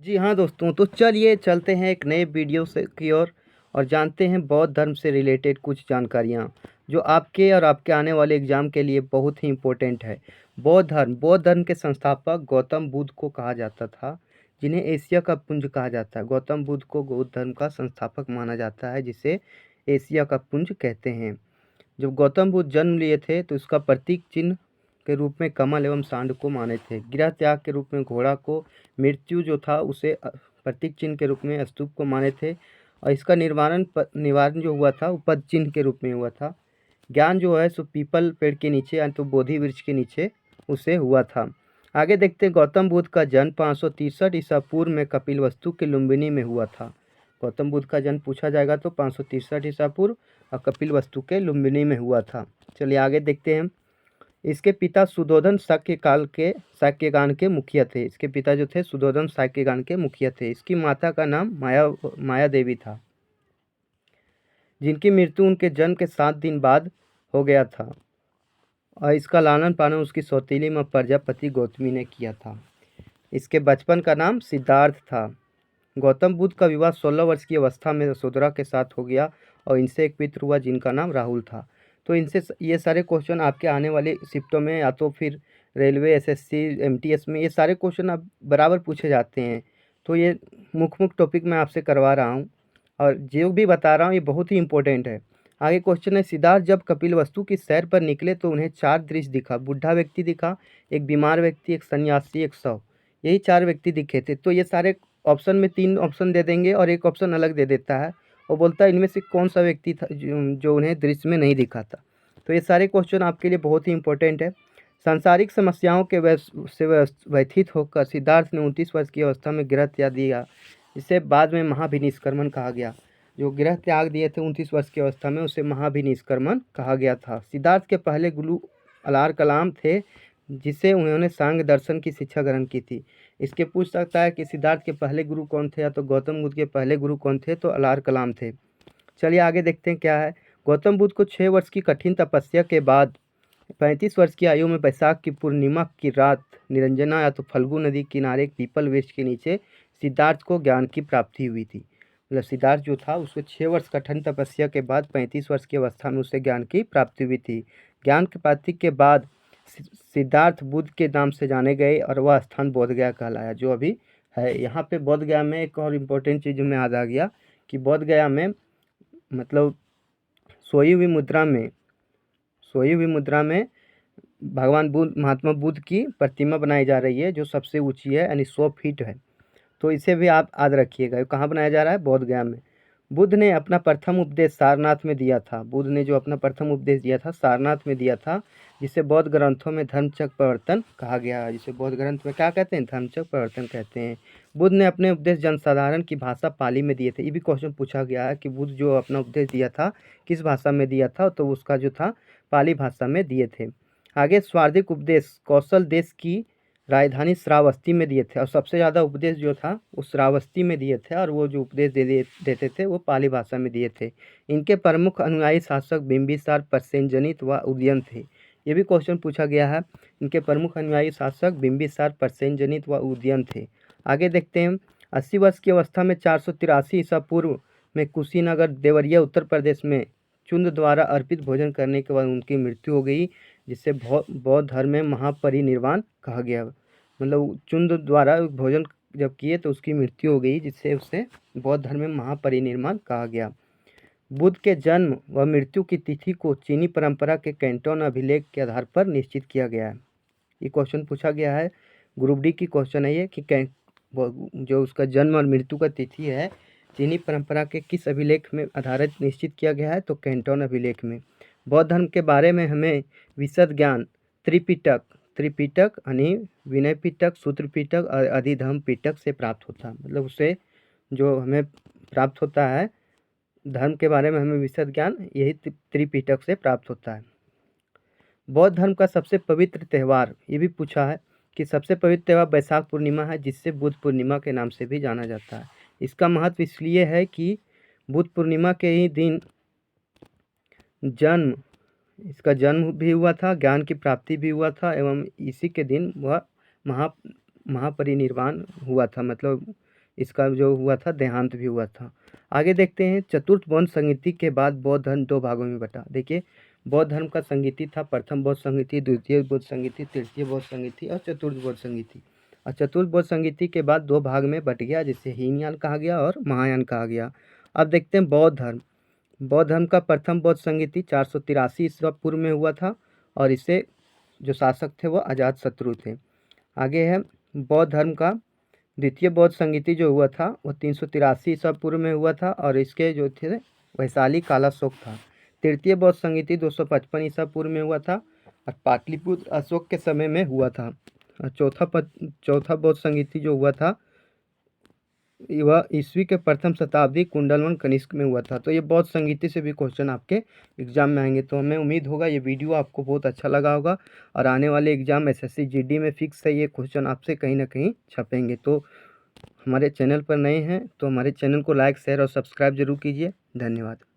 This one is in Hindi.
जी हाँ दोस्तों, तो चलिए चलते हैं एक नए वीडियो से की ओर और जानते हैं बौद्ध धर्म से रिलेटेड कुछ जानकारियाँ जो आपके और आपके आने वाले एग्ज़ाम के लिए बहुत ही इम्पोर्टेंट है। बौद्ध धर्म के संस्थापक गौतम बुद्ध को कहा जाता था, जिन्हें एशिया का पुंज कहा जाता है। गौतम बुद्ध को बौद्ध धर्म का संस्थापक माना जाता है, जिसे एशिया का पुंज कहते हैं। जब गौतम बुद्ध जन्म लिए थे तो उसका प्रतीक चिन्ह के रूप में कमल एवं सांड को माने थे। गृह त्याग के रूप में घोड़ा को, मृत्यु जो था उसे प्रतीक चिन्ह के रूप में स्तूप को माने थे, और इसका निवारण जो हुआ था वो पद चिन्ह के रूप में हुआ था। ज्ञान जो है सो पीपल पेड़ के नीचे या तो बोधि वृक्ष के नीचे उसे हुआ था। आगे देखते हैं, गौतम बुद्ध का जन्म 563 ईसा पूर्व में कपिलवस्तु के लुम्बिनी में हुआ था। गौतम बुद्ध का जन्म पूछा जाएगा तो 563 ईसा पूर्व और कपिलवस्तु के लुम्बिनी में हुआ था। चलिए आगे देखते हैं। इसके पिता सुधोधन शाक्यगान के मुखिया थे। इसके पिता जो थे सुधोधन शाक्यगान के मुखिया थे। इसकी माता का नाम माया देवी था, जिनकी मृत्यु उनके जन्म के 7 दिन बाद हो गया था, और इसका लालन पालन उसकी सौतेली मां प्रजापति गौतमी ने किया था। इसके बचपन का नाम सिद्धार्थ था। गौतम बुद्ध का विवाह 16 वर्ष की अवस्था में यशोधरा के साथ हो गया और इनसे एक पुत्र हुआ जिनका नाम राहुल था। तो इनसे ये सारे क्वेश्चन आपके आने वाले शिफ्टों में या तो फिर रेलवे, एसएससी, एमटीएस में ये सारे क्वेश्चन अब बराबर पूछे जाते हैं। तो ये मुख्य टॉपिक मैं आपसे करवा रहा हूँ, और जो भी बता रहा हूँ ये बहुत ही इंपॉर्टेंट है। आगे क्वेश्चन है, सिद्धार्थ जब कपिलवस्तु की सैर पर निकले तो उन्हें 4 दृश्य दिखा। बूढ़ा व्यक्ति दिखा, एक बीमार व्यक्ति, एक सन्यासी, एक शव। यही 4 व्यक्ति दिखे थे। तो ये सारे ऑप्शन में 3 ऑप्शन दे देंगे और एक ऑप्शन अलग दे देता है और बोलता है इनमें से कौन सा व्यक्ति था जो उन्हें दृश्य में नहीं दिखा था। तो ये सारे क्वेश्चन आपके लिए बहुत ही इंपॉर्टेंट है। सांसारिक समस्याओं के से व्यथित होकर सिद्धार्थ ने 29 वर्ष की अवस्था में गृह त्याग दिया, जिसे बाद में महाभिनिष्क्रमण कहा गया। जो गृह त्याग दिए थे 29 वर्ष की अवस्था में, उसे महाभिनिष्क्रमण कहा गया था। सिद्धार्थ के पहले गुरु अलार कलाम थे, जिसे उन्होंने सांग दर्शन की शिक्षा ग्रहण की थी। इसके पूछ सकता है कि सिद्धार्थ के पहले गुरु कौन थे, या तो गौतम बुद्ध के पहले गुरु कौन थे, तो अलार कलाम थे। चलिए आगे देखते हैं क्या है। गौतम बुद्ध को 6 वर्ष की कठिन तपस्या के बाद 35 वर्ष की आयु में वैशाख की पूर्णिमा की रात निरंजना या तो फल्गु नदी किनारे एक पीपल वृक्ष के नीचे सिद्धार्थ को ज्ञान की प्राप्ति हुई थी। मतलब सिद्धार्थ जो था उसको 6 वर्ष कठिन तपस्या के बाद 35 वर्ष की अवस्था में उसे ज्ञान की प्राप्ति हुई थी। ज्ञान की प्राप्ति के बाद सिद्धार्थ बुद्ध के नाम से जाने गए और वह स्थान बोधगया कहलाया, जो अभी है। यहाँ पे बोधगया में एक और इम्पोर्टेंट चीज़ में याद आ गया कि बोधगया में मतलब सोई हुई मुद्रा में भगवान बुद्ध, महात्मा बुद्ध की प्रतिमा बनाई जा रही है, जो सबसे ऊंची है, यानी 100 फीट है। तो इसे भी आप याद रखिएगा। कहाँ बनाया जा रहा है? बोधगया में। बुद्ध ने अपना प्रथम उपदेश सारनाथ में दिया था। बुद्ध ने जो अपना प्रथम उपदेश दिया था सारनाथ में दिया था, जिसे बौद्ध ग्रंथों में धर्मचक्र प्रवर्तन कहा गया है। जिसे बौद्ध ग्रंथ में क्या कहते हैं? धर्मचक्र प्रवर्तन कहते हैं। बुद्ध ने अपने उपदेश जनसाधारण की भाषा पाली में दिए थे। ये भी क्वेश्चन पूछा गया है कि बुद्ध जो अपना उपदेश दिया था किस भाषा में दिया था, तो उसका जो था पाली भाषा में दिए थे। आगे स्वार्थिक उपदेश कौशल देश की राजधानी श्रावस्ती में दिए थे, और सबसे ज़्यादा उपदेश जो था वो श्रावस्ती में दिए थे, और वो जो उपदेश देते थे वो पाली भाषा में दिए थे। इनके प्रमुख अनुयायी शासक बिंबिसार, प्रसेनजनित व उदयन थे। ये भी क्वेश्चन पूछा गया है। इनके प्रमुख अनुयायी शासक बिंबिसार, प्रसेनजनित व उदयन थे। आगे देखते हैं, 80 वर्ष की अवस्था में 483 ईसा पूर्व में कुशीनगर देवरिया उत्तर प्रदेश में चुंद द्वारा अर्पित भोजन करने के बाद उनकी मृत्यु हो गई, जिससे बौद्ध धर्म में महापरिनिर्वाण कहा गया। मतलब चुंद द्वारा भोजन जब किए तो उसकी मृत्यु हो गई, जिससे उसे बौद्ध धर्म में महापरिनिर्वाण कहा गया। बुद्ध के जन्म व मृत्यु की तिथि को चीनी परंपरा के कैंटोन अभिलेख के आधार पर निश्चित किया गया है। ये क्वेश्चन पूछा गया है, ग्रुप डी की क्वेश्चन है ये कि जो उसका जन्म और मृत्यु का तिथि है चीनी परंपरा के किस अभिलेख में आधारित निश्चित किया गया है, तो कैंटोन अभिलेख में। बौद्ध धर्म के बारे में हमें विशद ज्ञान त्रिपिटक यानी विनय पिटक, सूत्र पिटक और अधिधम्म पिटक से प्राप्त होता है। मतलब उससे जो हमें प्राप्त होता है धर्म के बारे में हमें विशद ज्ञान यही त्रिपिटक से प्राप्त होता है। बौद्ध धर्म का सबसे पवित्र त्यौहार, ये भी पूछा है कि सबसे पवित्र त्यौहार बैसाख पूर्णिमा है, जिससे बुद्ध पूर्णिमा के नाम से भी जाना जाता है। इसका महत्व इसलिए है कि बुद्ध पूर्णिमा के ही दिन इसका जन्म भी हुआ था, ज्ञान की प्राप्ति भी हुआ था, एवं इसी के दिन वह महापरिनिर्वाण हुआ था। मतलब इसका जो हुआ था देहांत भी हुआ था। आगे देखते हैं, चतुर्थ बौद्ध संगीति के बाद बौद्ध धर्म 2 भागों में बँटा। देखिए, बौद्ध धर्म का संगीति था प्रथम बौद्ध संगीति, द्वितीय बौद्ध संगीति, तृतीय बौद्ध संगीति और चतुर्थ बौद्ध संगीति। और चतुर्थ बौद्ध संगीति के बाद 2 भाग में बँट गया, जिसे हीनयान कहा गया और महायान कहा गया। अब देखते हैं बौद्ध धर्म। बौद्ध धर्म का प्रथम बौद्ध संगीति 483 ईस्वी पूर्व में हुआ था और इसे जो शासक थे वो अजातशत्रु थे। आगे है बौद्ध धर्म का द्वितीय बौद्ध संगीति जो हुआ था वो 383 ईस्वी पूर्व में हुआ था और इसके जो थे वैशाली कालाशोक था। तृतीय बौद्ध संगीति 255 ईस्वी पूर्व में हुआ था और पाटलिपुत्र अशोक के समय में हुआ था। और चौथा बौद्ध संगीति जो हुआ था वह ईस्वी के प्रथम शताब्दी कुंडलवन कनिष्क में हुआ था। तो ये बौद्ध संगीति से भी क्वेश्चन आपके एग्जाम में आएंगे। तो हमें उम्मीद होगा ये वीडियो आपको बहुत अच्छा लगा होगा और आने वाले एग्जाम एसएससी जीडी में फिक्स है ये क्वेश्चन आपसे कहीं ना कहीं छपेंगे। तो हमारे चैनल पर नए हैं तो हमारे चैनल को लाइक शेयर और सब्सक्राइब जरूर कीजिए। धन्यवाद।